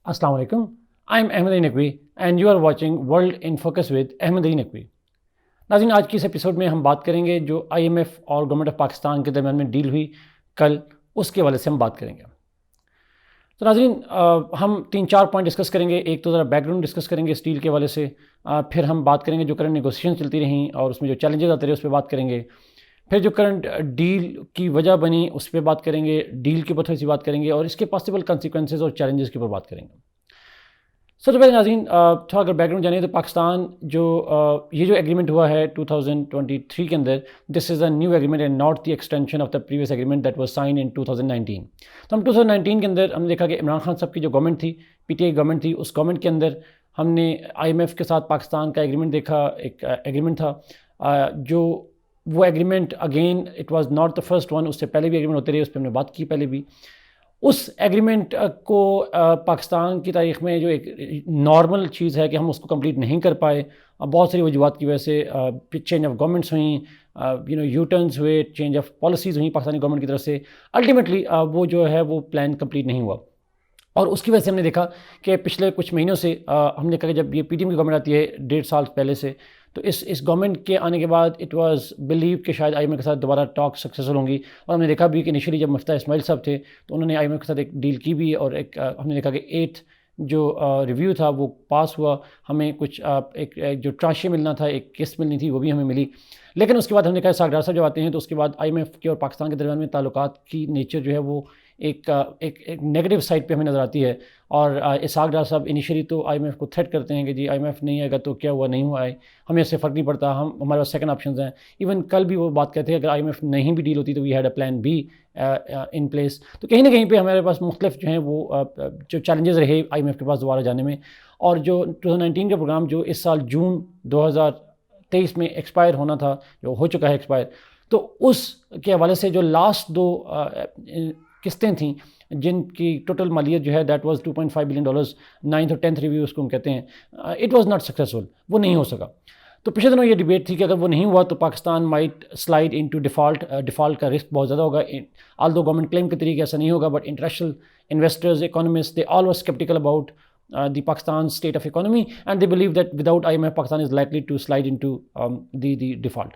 السلام علیکم. I am Ahmed Ali Naqvi and you are watching World in Focus with Ahmed Ali Naqvi. ناظرین، آج کی اس ایپیسوڈ میں ہم بات کریں گے جو آئی ایم ایف اور گورنمنٹ آف پاکستان کے درمیان میں ڈیل ہوئی کل، اس کے حوالے سے ہم بات کریں گے. تو ناظرین، ہم 3-4 پوائنٹ ڈسکس کریں گے. ایک تو ذرا بیک گراؤنڈ ڈسکس کریں گے اس ڈیل کے حوالے سے، پھر ہم بات کریں گے جو کرنٹ نیگوسیشن چلتی رہیں اور اس میں جو چیلنجز آتے رہے اس پہ بات کریں گے. پھر جو کرنٹ ڈیل کی وجہ بنی اس پہ بات کریں گے، ڈیل کے اوپر تھوڑی سی بات کریں گے اور اس کے پاسبل کنسیکوینسز اور چیلنجز کے اوپر بات کریں گے. سب سے پہلے ناظرین، تھوڑا اگر بیک گراؤنڈ جانیں تو پاکستان یہ جو ایگریمنٹ ہوا ہے 2023 کے اندر، this is a new agreement and not the extension of the previous agreement that was sign in 2019. تو ہم 2019 کے اندر ہم نے دیکھا کہ عمران خان صاحب کی جو گورنمنٹ تھی، پی ٹی آئی گورنمنٹ تھی، اس گورنمنٹ کے اندر ہم نے آئی ایم ایف کے ساتھ پاکستان کا ایگریمنٹ دیکھا. ایک ایگریمنٹ تھا جو وہ agreement again it was not the first one, اس سے پہلے بھی ایگریمنٹ ہوتے رہے، اس پہ ہم نے بات کی پہلے بھی. اس ایگریمنٹ کو پاکستان کی تاریخ میں جو ایک نارمل چیز ہے کہ ہم اس کو کمپلیٹ نہیں کر پائے، بہت ساری وجوہات کی وجہ سے. چینج آف گورنمنٹس ہوئیں، یو ٹرنس ہوئے، چینج آف پالیسیز ہوئیں پاکستانی گورنمنٹ کی طرف سے. الٹیمیٹلی وہ جو ہے وہ پلان کمپلیٹ نہیں ہوا اور اس کی وجہ سے ہم نے دیکھا کہ پچھلے کچھ مہینوں سے ہم نے کہا کہ جب یہ پی ٹی ایم کی گورنمنٹ آتی ہے 1.5 سال پہلے سے، تو اس گورنمنٹ کے آنے کے بعد اٹ واز بلیو کہ شاید آئی ایم ایف کے ساتھ دوبارہ ٹاک سکسیزفل ہوں گی. اور ہم نے دیکھا بھی کہ انیشلی جب مفتاح اسماعیل صاحب تھے تو انہوں نے آئی ایم ایف کے ساتھ ایک ڈیل کی بھی، اور ایک ہم نے دیکھا کہ 8 جو ریویو تھا وہ پاس ہوا. ہمیں کچھ ایک جو ٹرانشے ملنا تھا، ایک قسط ملنی تھی، وہ بھی ہمیں ملی. لیکن اس کے بعد ہم نے کہا اسحاق ڈار صاحب جب آتے ہیں تو اس کے بعد آئی ایم ایف کے اور پاکستان کے درمیان میں تعلقات کی نیچر جو ہے وہ ایک نیگیٹو سائڈ پہ ہمیں نظر آتی ہے. اور اسحاق ڈار صاحب انیشلی تو آئی ایم ایف کو تھریٹ کرتے ہیں کہ جی آئی ایم ایف نہیں آئے گا تو کیا ہوا، نہیں ہوا ہے، ہمیں اس سے فرق نہیں پڑتا، ہمارے پاس سیکنڈ آپشنز ہیں. ایون کل بھی وہ بات کہتے ہیں اگر آئی ایم ایف نہیں بھی ڈیل ہوتی تو we had a plan B in place. تو کہیں نہ کہیں پہ ہمارے پاس مختلف جو ہیں وہ جو چیلنجز رہے آئی ایم ایف کے پاس دوبارہ جانے میں. اور جو 2019 کا پروگرام جو اس سال جون 2023 میں ایکسپائر ہونا تھا، جو ہو چکا ہے ایکسپائر، تو اس کے حوالے سے جو لاسٹ 2 قسطیں تھیں جن کی ٹوٹل مالیت جو ہے دیٹ واز $2.5 بلین، 9th اور 10th ریویو اس کو ہم کہتے ہیں، اٹ واز ناٹ سکسیزفل، وہ نہیں ہو سکا. تو پچھلے دنوں یہ ڈیبیٹ تھی کہ اگر وہ نہیں ہوا تو Pakistan might slide into default کا رسک بہت زیادہ ہوگا. آلدو گورنمنٹ کلیم کے طریقے ایسا نہیں ہوگا، but international investors, economist, they all was skeptical about the Pakistan state of economy and they believe that without IMF Pakistan is likely to slide into the default.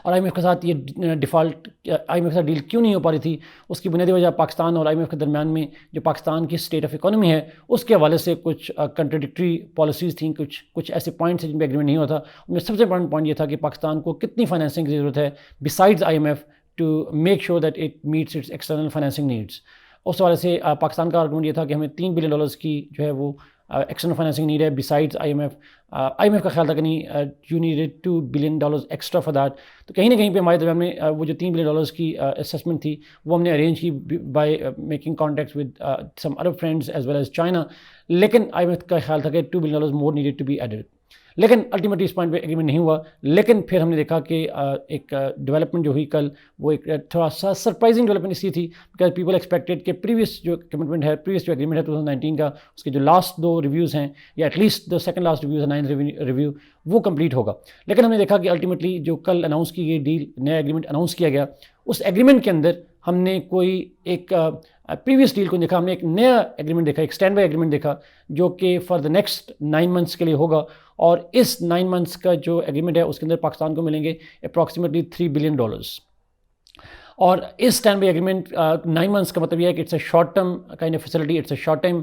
اور آئی ایم ایف کے ساتھ یہ default, آئی M F کے ساتھ deal کیوں نہیں ہو پا رہی تھی، اس کی بنیادی وجہ پاکستان اور آئی ایم ایف کے درمیان میں جو پاکستان کی اسٹیٹ آف اکانومی ہے اس کے حوالے سے کچھ کنٹراڈکٹری پالیسیز تھیں، کچھ ایسے پوائنٹس ہیں جن پہ ایگریمنٹ نہیں ہوتا. ان میں سب سے امپورٹنٹ پوائنٹ یہ تھا کہ پاکستان کو کتنی فائنینسنگ کی ضرورت ہے besides I M F to make sure that it meets its external financing needs. اس حوالے سے پاکستان کا آرگومنٹ یہ تھا کہ ہمیں $3 بلین کی جو ہے وہ ایکسٹرنل فائنینسنگ نیڈ ہے besides I M F. I M F کا خیال تھا کہ نہیں، you needed $2 billion extra for that. تو کہیں نہ کہیں پہ ہمارے درمیان میں وہ جو $3 بلین کی اسسمنٹ تھی وہ ہم نے ارینج کی by making contacts with some Arab friends as well as China. لیکن آئی ایم ایف کا خیال تھا کہ $2 billion more needed to be added. لیکن الٹیمیٹلی اس پوائنٹ پہ ایگریمنٹ نہیں ہوا. لیکن پھر ہم نے دیکھا کہ ایک ڈیولپمنٹ جو ہوئی کل، وہ ایک تھوڑا سا سرپرائزنگ ڈیولپمنٹ اس لیے تھی بیکاز پیپل ایکسپیکٹڈ کہ پریویس جو کمٹمنٹ ہے، پریویس جو ایگریمنٹ ہے 2019 کا، اس کے جو لاسٹ 2 ریویوز ہیں یا ایٹ لیسٹ جو سیکنڈ لاسٹ ریویوز ہے 9th ریویو، وہ کمپلیٹ ہوگا. لیکن ہم نے دیکھا کہ الٹیمیٹلی جو کل اناؤنس کی گئی ڈیل، نیا ایگریمنٹ اناؤنس کیا گیا، اس ایگریمنٹ کے اندر ہم نے کوئی ایک پریویس ڈیل کو دیکھا، ہم نے ایک نیا ایگریمنٹ دیکھا، ایک اسٹینڈ بائی ایگریمنٹ دیکھا جو کہ فار دا نیکسٹ 9 منتھس کے لیے ہوگا. اور اس 9 منتھس کا جو ایگریمنٹ ہے اس کے اندر پاکستان کو ملیں گے اپروکسیمیٹلی $3 بلین. اور اس اسٹینڈ بائی ایگریمنٹ 9 منتھس کا مطلب یہ ہے کہ it's a short term kind of facility, it's a short time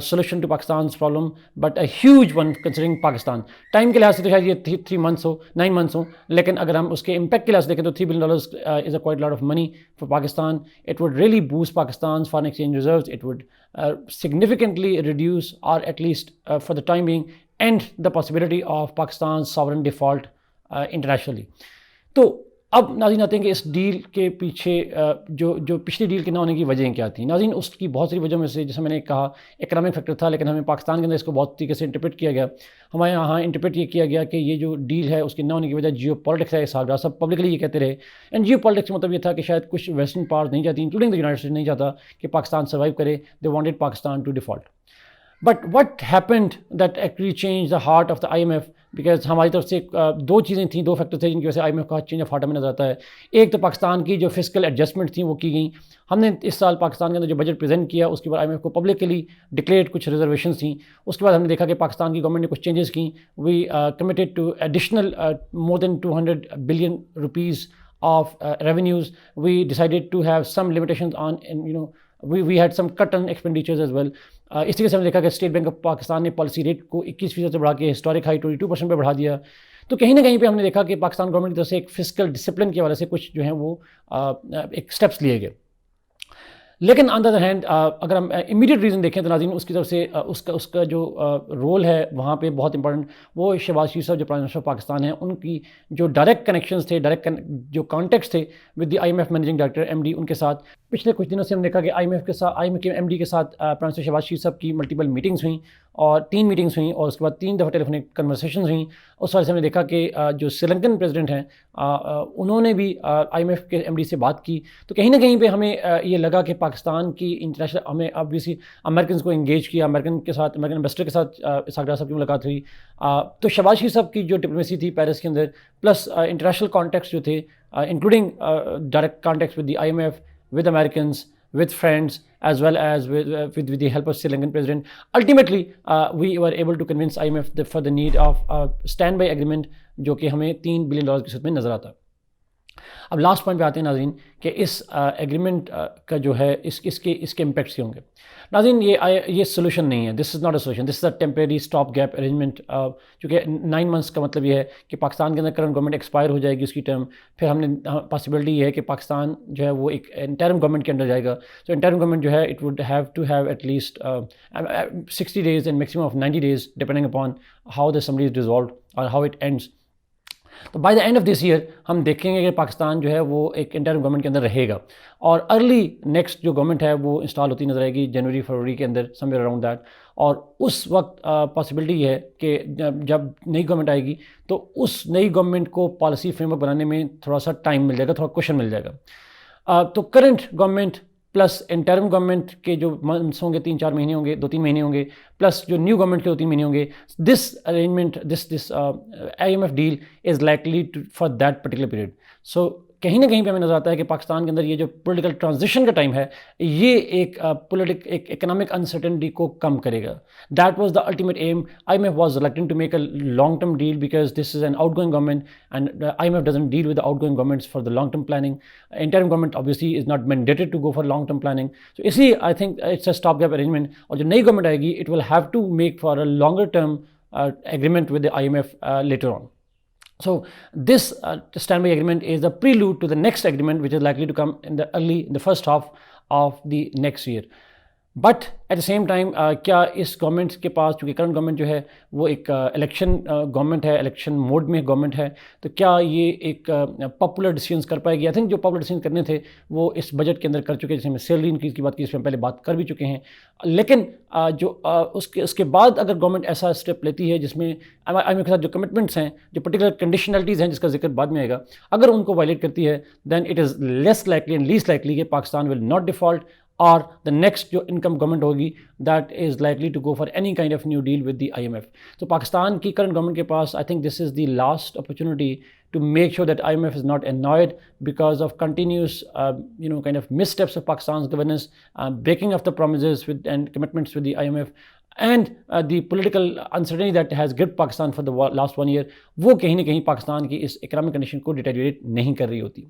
solution to Pakistan's problem but a huge one considering Pakistan. Time کے لحاظ سے تو شاید یہ 3 منتھس ہو، 9 منتھس ہوں، لیکن اگر ہم اس کے امپیکٹ کے لحاظ سے دیکھیں تو $3 billion is a quite lot of money for Pakistan. It would really boost Pakistan's foreign exchange reserves. It would significantly reduce or at least for the time being end the possibility of Pakistan's sovereign default internationally. تو اب ناظرین آتے ہیں کہ اس deal کے پیچھے جو پچھلی ڈیل کے نہ ہونے کی وجہیں کیا تھیں. ناظرین اس کی بہت ساری وجہ میں سے جیسے میں نے کہا اکنامک فیکٹر تھا، لیکن ہمیں پاکستان کے اندر اس کو بہت طریقے سے انٹرپریٹ کیا گیا. ہمارے یہاں انٹرپریٹ یہ کیا گیا کہ یہ جو ڈیل ہے اس کے نہ ہونے کی وجہ جیو پالیٹکس ہے. اسحاق ڈار صاحب پبلکلی یہ کہتے رہے. اینڈ جیو پالیٹکس کا مطلب یہ تھا کہ شاید کچھ ویسٹرن پاورز نہیں چاہتی، انکلوڈنگ دا یونائٹڈ اسٹیٹس نہیں چاہتا کہ پاکستان سروائیو کرے. They wanted Pakistan to default. But what happened that actually changed the heart of the IMF because ہماری طرف سے دو چیزیں تھیں, دو فیکٹر تھے جن کی وجہ سے آئی ایم ایف کا چینج آف ہارٹ ہمیں نظر آتا ہے. ایک تو پاکستان کی جو فسکل ایڈجسٹمنٹ تھیں وہ کی گئیں. ہم نے اس سال پاکستان کے اندر جو بجٹ پریزنٹ کیا اس کے بعد آئی ایم ایف کو پبلکلی ڈکلیئرڈ کچھ ریزرویشنز تھیں. اس کے بعد ہم نے دیکھا کہ پاکستان کی گورنمنٹ نے کچھ چینجز کی. We committed to additional more than 200 billion rupees of revenues. We decided to have some limitations on we had some cut on expenditures as well. اس طریقے سے ہم نے دیکھا کہ اسٹیٹ بینک آف پاکستان نے پالیسی ریٹ کو 21% سے بڑھا کے ہسٹورک ہائی 22% پہ بڑھا دیا. تو کہیں نہ کہیں پہ ہم نے دیکھا کہ پاکستان گورنمنٹ کی طرف سے ایک فسکل ڈسپلن کی وجہ سے کچھ جو ہیں وہ ایک اسٹیپس لیے گئے. لیکن آن دا ادر ہینڈ اگر ہم امیڈیٹ ریزن دیکھیں تو ناظرین اس کی طرف سے اس کا جو رول ہے وہاں پہ بہت امپورٹنٹ وہ شہباز شریف صاحب جو پرائم منسٹر آف پاکستان ہیں ان کی جو ڈائریکٹ کنیکشنز تھے, ڈائریکٹ جو کانٹیکٹس تھے with the I M F managing director M D, ان کے ساتھ پچھلے کچھ دنوں سے ہم نے دیکھا کہ آئی ایم ایف کے ساتھ آئی ایم کے ایم ڈی کے ساتھ پرائم منسٹر شہباز شریف صاحب کی ملٹیپل میٹنگس ہوئیں اور 3 میٹنگس ہوئیں اور اس کے بعد 3 دفعہ ٹیلیفونک کنورسیشنز ہوئیں. اس وجہ سے ہم نے دیکھا کہ جو سری لنکن پریزیڈنٹ ہیں انہوں نے بھی آئی ایم ایف کے ایم ڈی سے بات کی. تو کہیں نہ کہیں پہ ہمیں یہ لگا کہ پاکستان کی انٹرنیشنل ہمیں obviously امریکنز کو انگیج کیا, امریکن کے ساتھ امریکن امبیسڈر کے ساتھ اسحاق ڈار صاحب کی ملاقات ہوئی. تو شہباز شریف صاحب کی جو ڈپلومیسی تھی پیرس کے اندر پلس انٹرنیشنل کانٹیکٹس جو تھے including direct contacts with the I M F, with Americans, with friends, as well as with the help of Sri Lankan president. Ultimately, we were able to convince IMF for the need of a standby agreement جو کہ ہمیں $3 billion کی صورت میں نظر آتا. اب last point پہ آتے ہیں ناظرین کہ اس ایگریمنٹ کا جو ہے اس کے امپیکٹس کیا ہوں گے. ناظرین یہ سولوشن نہیں ہے, this is not a solution, this is a temporary stop gap arrangement. چونکہ 9 منتھس کا مطلب یہ ہے کہ پاکستان کے اندر کرنٹ گورنمنٹ ایکسپائر ہو جائے گی اس کی ٹرم, پھر ہم نے پاسبلٹی یہ ہے کہ پاکستان جو ہے وہ ایک انٹرم گورنمنٹ کے اندر جائے گا. تو انٹرم گورنمنٹ جو ہے it would have to have at least 60 days and maximum of 90 days depending upon how the assembly is dissolved اور ہاؤ اٹ اینڈس. تو by the end of this year ہم دیکھیں گے کہ پاکستان جو ہے وہ ایک انٹرم گورنمنٹ کے اندر رہے گا اور ارلی نیکسٹ جو گورنمنٹ ہے وہ انسٹال ہوتی نظر آئے گی جنوری فروری کے اندر سم ویئر اراؤنڈ دیٹ. اور اس وقت پاسبلٹی یہ ہے کہ جب نئی گورنمنٹ آئے گی تو اس نئی گورنمنٹ کو پالیسی فریم ورک بنانے میں تھوڑا سا ٹائم مل جائے گا, تھوڑا کوشن مل جائے گا. تو current government plus interim government کے جو منتھس ہوں گے 3-4 مہینے ہوں گے, 2-3 مہینے ہوں گے, پلس جو نیو گورنمنٹ کے 2-3 مہینے ہوں گے, this arrangement this I M F deal is likely for that particular period. So کہیں نہ کہیں پہ ہمیں نظر آتا ہے کہ پاکستان کے اندر یہ جو پولیٹیکل ٹرانزیشن کا ٹائم ہے یہ ایک اکنامک انسرٹنٹی کو کم کرے گا. That was the ultimate aim. I M F was reluctant to make a long term deal because this is an outgoing government and I M F doesn't deal with outgoing governments for the long term planning. Interim government obviously is not mandated to go for long term planning. So اس لیے I think it's a stop gap arrangement. اور جو نئی government آئے گی it will have to make for a longer term agreement with the IMF later on. So this standby agreement is the prelude to the next agreement which is likely to come in the first half of the next year. But at the same time کیا اس government کے پاس, چونکہ current government جو ہے وہ ایک election government ہے, election mood میں گورنمنٹ ہے, تو کیا یہ ایک پاپولر ڈیسیجنس کر پائے گی؟ آئی تھنک جو پاپولر ڈیسیجن کرنے تھے وہ اس بجٹ کے اندر کر چکے, جیسے ہم سیلری انکریز کی بات کی اس میں پہلے بات کر بھی چکے ہیں. لیکن جو اس کے بعد اگر گورنمنٹ ایسا اسٹیپ لیتی ہے جس میں آئی ایم کے ساتھ جو کمٹمنٹس ہیں, جو پرٹیکولر کنڈیشنلٹیز ہیں جس کا ذکر بعد میں آئے گا, اگر ان کو وائلیٹ کرتی ہے then it is less likely and least likely کہ پاکستان ول ناٹ ڈیفالٹ, اور the next جو انکم گورنمنٹ ہوگی that is likely to go for any kind of new deal with the IMF. تو پاکستان کی کرنٹ گورنمنٹ کے پاس I think this is the last opportunity to make sure that IMF is not annoyed because of continuous kind of missteps of Pakistan's governance, breaking of the promises and commitments with the IMF, and the political uncertainty that has gripped Pakistan for the last 1 year. وہ کہیں نہ کہیں پاکستان کی اس economic condition کو deteriorate نہیں کر رہی ہوتی.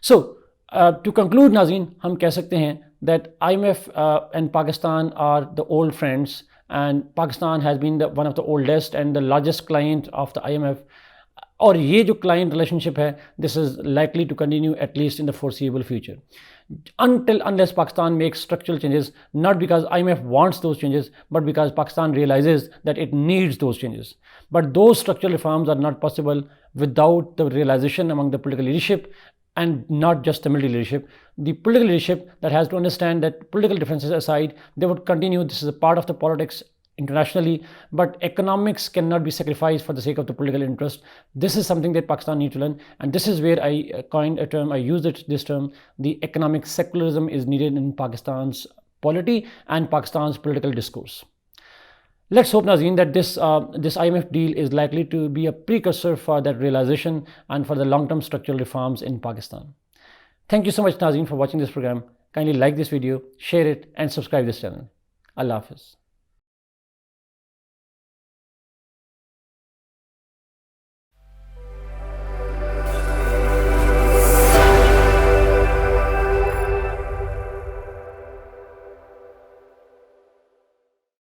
So to conclude ناظرین, ہم کہہ سکتے ہیں that IMF and Pakistan are the old friends, and Pakistan has been one of the oldest and the largest client of the IMF. اور یہ جو client relationship ہے this is likely to continue at least in the foreseeable future unless Pakistan makes structural changes, not because IMF wants those changes but because Pakistan realizes that it needs those changes. But those structural reforms are not possible without the realization among the political leadership, and not just the military leadership. The political leadership that has to understand that political differences aside, they would continue. This is a part of the politics internationally, but economics cannot be sacrificed for the sake of the political interest. This is something that Pakistan needs to learn, and this is where I coined a term, I used this term, the economic secularism is needed in Pakistan's polity and Pakistan's political discourse. Let's hope, Nazeen, that this IMF deal is likely to be a precursor for that realization and for the long-term structural reforms in Pakistan. Thank you so much, Nazeen, for watching this program. Kindly like this video, share it, and subscribe this channel. Allah Hafiz.